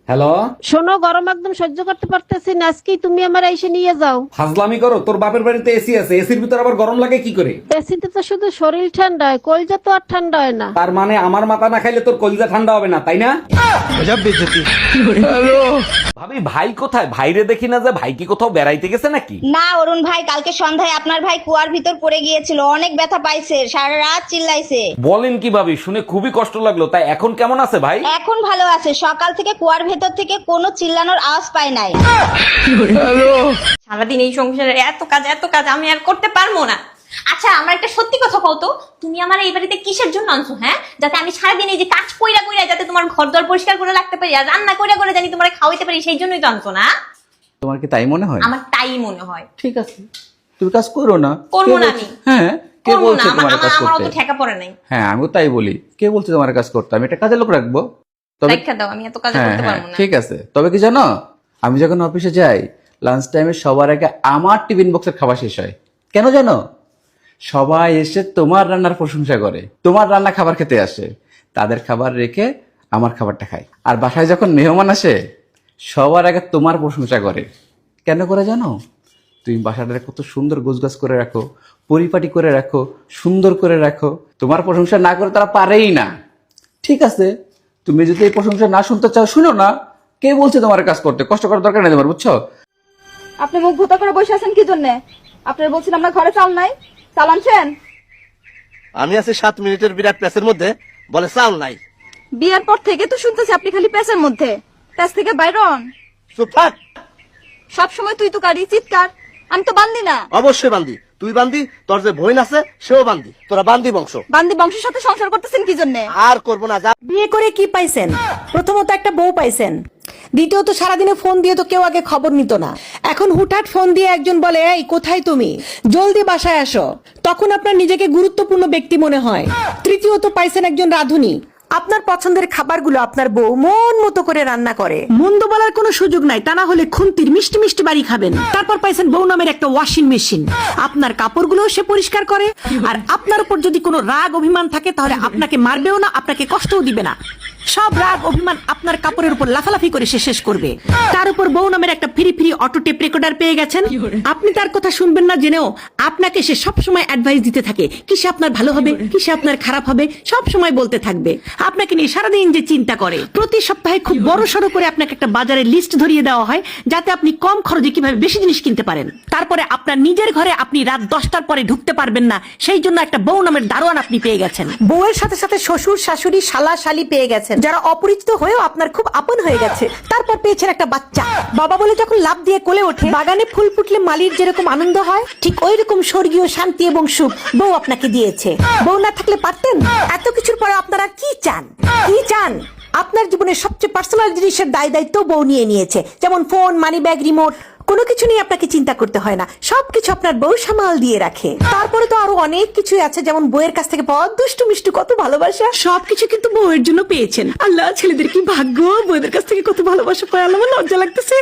Hello, শোনো, গরম একদম সহ্য করতে পারতেছি না, আজকেই তুমি আমার এসে নিয়ে যাও। ফাজলামি করো। তোর বাপের বাড়িতে এসি আছে, এসির ভিতর আবার গরম লাগে কি করে? এসিতে তো শুধু শরীর ঠান্ডা হয়, কলজা তো আর ঠান্ডা হয় না। তার মানে আমার মাথা না খাইলে তোর কলিজা ঠান্ডা হবে না, তাই না? ভাবি, ভাই কোথায়? ভাইরে দেখি না যে, ভাই কি কোথাও বেড়াইতে গেছে নাকি? না অরুণ ভাই, কালকে সন্ধ্যায় আপনার ভাই কুয়ার ভিতর পড়ে গিয়েছিল, অনেক ব্যথা পাইছে, সারা রাত চিল্লাইছে। বলেন কি ভাবি, শুনে খুবই কষ্ট লাগলো। তাই এখন কেমন আছে ভাই? এখন ভালো আছে, সকাল থেকে কুয়ার ভেতর থেকে কোনো চিল্লানোর আওয়াজ পায় নাই। সারাদিন এই সংসারের এত কাজ আমি আর করতে পারবো না। আচ্ছা, আমার একটা সত্যি কথা কও তো, তুমি আমার এই বাড়িতে কিসের জন্য আনছো? হ্যাঁ, যাতে আমি সারাদিন এই যে কাজ কইরা যাতে তোমার ঘর দর পরিষ্কার করে রাখতে পারি আর রান্না কইরা জানি তোমার খাওয়াইতে পারি, সেই জন্যই তো আনছো না? তোমার কি তাই মনে হয়? আমার তাই মনে হয়। ঠিক আছে, তুমি কাজ করো না। করবো কে না বলছে? আমি। হ্যাঁ, কে করবো না, বলছে তোমার কাজ আমার অত করতে? ঠেকা পড়ে নাই। হ্যাঁ, আমিও তাই বলি। কে বলছে তোমার কাজ করতে? আমি একটা কাজের লোক রাখবো। তবে দেখা দাও, আমি এত কাজ হ্যাঁ করতে হ্যাঁ, পারবো না। ঠিক আছে। তবে কি জানো, আমি যখন অফিসে যাই, লাঞ্চ টাইমে সবার আগে আমার টিফিন বক্সের খাবার শেষ হয়। কেন জানো? সবাই এসে তোমার রান্নার প্রশংসা করে, তোমার রান্না খাবার খেতে আসে, তাদের খাবার রেখে আমার খাবারটা খায়। আর বাসায় যখন মেহমান আসে, সবার আগে তোমার প্রশংসা করে। কেন করে জানো? তুমি বাসাটা কত সুন্দর গোছগাছ করে রাখো, পরিপাটি করে রাখো, সুন্দর করে রাখো। তোমার প্রশংসা না করে তারা পারেই না। ঠিক আছে, তুমি যদি এই প্রশংসা না শুনতে চাও, শুনো না। কে বলছে তোমার কাজ করতে? কষ্ট করার দরকার নেই তোমার, বুঝছো? আপনি মুখ ভোতা করে বসে আছেন কি জন্য? আপনার বলছেন আমরা ঘরে চাল নাই, চাল আনছেন? আমি আছি 7 মিনিটের বিরাট প্যাসের মধ্যে, বলে চাল নাই। বিয়ের পর থেকে তো শুনতেছি আপনি খালি প্যাসের মধ্যে, প্যাস থেকে বাইরন। চুপ থাক। সবসময় তুই তো কারি চিৎকার, আমি তো বান্দি না। অবশ্যই বান্দি, তুই বান্দি, তোর যে বোন আছে সেও বান্দি, তোরা বান্দি বংশ। বান্দি বংশের সাথে সংসার করতেছেন কি জন্য? আর করবো না, যা। বিয়ে করে কি পাইছেন? প্রথমত একটা বউ পাইছেন, দ্বিতীয়ত সারাদিনে ফোন দিয়ে তো কেউ আগে খবর নিত না। এখন হুটহাট ফোন দিয়ে একজন বলে, এই কোথায় তুমি, জলদি বাসায় আসো, তখন আপনার নিজেকে গুরুত্বপূর্ণ ব্যক্তি মনে হয়। তৃতীয়ত পাইছেন একজন রাঁধুনি, আপনার পছন্দের খাবারগুলো আপনার বউ মন মতো করে রান্না করে, মন্দ বলার কোনো সুযোগ নাই, তা না হলে খুন্তির মিষ্টি মিষ্টি বাড়ি খাবেন। তারপর পাইছেন বউ নামের একটা ওয়াশিং মেশিন, আপনার কাপড়গুলো সে পরিষ্কার করে। আর আপনার উপর যদি কোনো রাগ অভিমান থাকে, তাহলে আপনাকে মারবেও না, আপনাকে কষ্টও দিবে না। সব রাগ অভিমান আপনার কাপড়ের উপর লাফালাফি করে সে শেষ করবে। তার উপর বউ নামের একটা free free auto tape recorder পেয়ে গেছেন। আপনি তার কথা শুনবেন না জেনেও আপনাকে সে সব সময় অ্যাডভাইস দিতে থাকে, কিসে আপনার ভালো হবে, কিসে আপনার খারাপ হবে, সব সময় বলতে থাকবে। আপনাকে নিয়ে সারাদিন যে চিন্তা করে। প্রতি সপ্তাহে খুব বড় সড়ো করে আপনাকে একটা বাজারের লিস্ট ধরিয়ে দেওয়া হয়, যাতে আপনি কম খরচে কিভাবে বেশি জিনিস কিনতে পারেন। তারপরে আপনার নিজের ঘরে আপনি রাত 10টার পরে ঢুকতে পারবেন না, সেই জন্য একটা বউ নামের দারোয়ান আপনি পেয়ে গেছেন। বউয়ের সাথে সাথে শ্বশুর শাশুড়ি শালা শালি পেয়ে গেছেন, যারা অপরিচিত হয়েও আপনার খুব আপন হয়ে গেছে। তারপর পেয়েছেন একটা বাচ্চা, বাবা বলে যখন লাফ দিয়ে কোলে ওঠে, বাগানে ফুল ফুটলে মালির যেরকম আনন্দ হয়, ঠিক ওই রকম স্বর্গীয় শান্তি এবং সুখ বউ আপনাকে দিয়েছে। বউ না থাকলে পারতেন? এত কিছুর পরে আপনারা কি চান? কি চান? আপনার জীবনের সবচেয়ে পার্সোনাল জিনিসের দায় দায়িত্ব বউ নিয়ে নিয়েছে, যেমন ফোন, মানি ব্যাগ, রিমোট। কোনো কিছু নিয়ে আপনাকে চিন্তা করতে হয় না, সবকিছু আপনার বউ সামাল দিয়ে রাখে। তারপরে তো আরো অনেক কিছু আছে, যেমন বউয়ের কাছ থেকে পাওয়া দুষ্টু মিষ্টু কত ভালোবাসা। সবকিছু কিন্তু বউয়ের জন্য পেয়েছেন। আল্লাহ, ছেলেদের কি ভাগ্য, বউদের কাছ থেকে কত ভালোবাসা পায়। আল্লাহ, আমার লজ্জা লাগতেছে।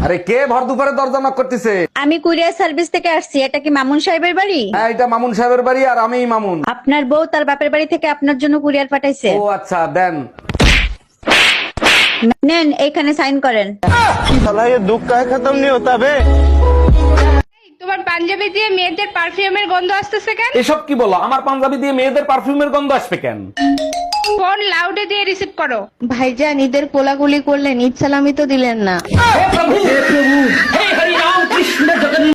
আরে কে ভর দুপুরে দরজা knock করতেছে? আমি কুরিয়ার সার্ভিস থেকে আসছি, এটা কি মামুন সাহেবের বাড়ি? হ্যাঁ, এটা মামুন সাহেবের বাড়ি, আর আমিই মামুন। আপনার বউ তার বাপের বাড়ি থেকে আপনার জন্য কুরিয়ার পাঠাইছে। ও আচ্ছা, দেন। নেন, এখানে সাইন করেন। साला ये दुख का खत्म नहीं होता बे। তোমার পাঞ্জাবি দিয়ে মেয়েদের পারফিউমের গন্ধ আসতেছে কেন? এসব কি বলো? আমার পাঞ্জাবি দিয়ে মেয়েদের পারফিউমের গন্ধ আসবে কেন? ফোন লাউডে দিয়ে রিসিভ করো। ভাইজান, ঈদের কোলাকুলি করলেন, ঈদ সালামি তো দিলেন না।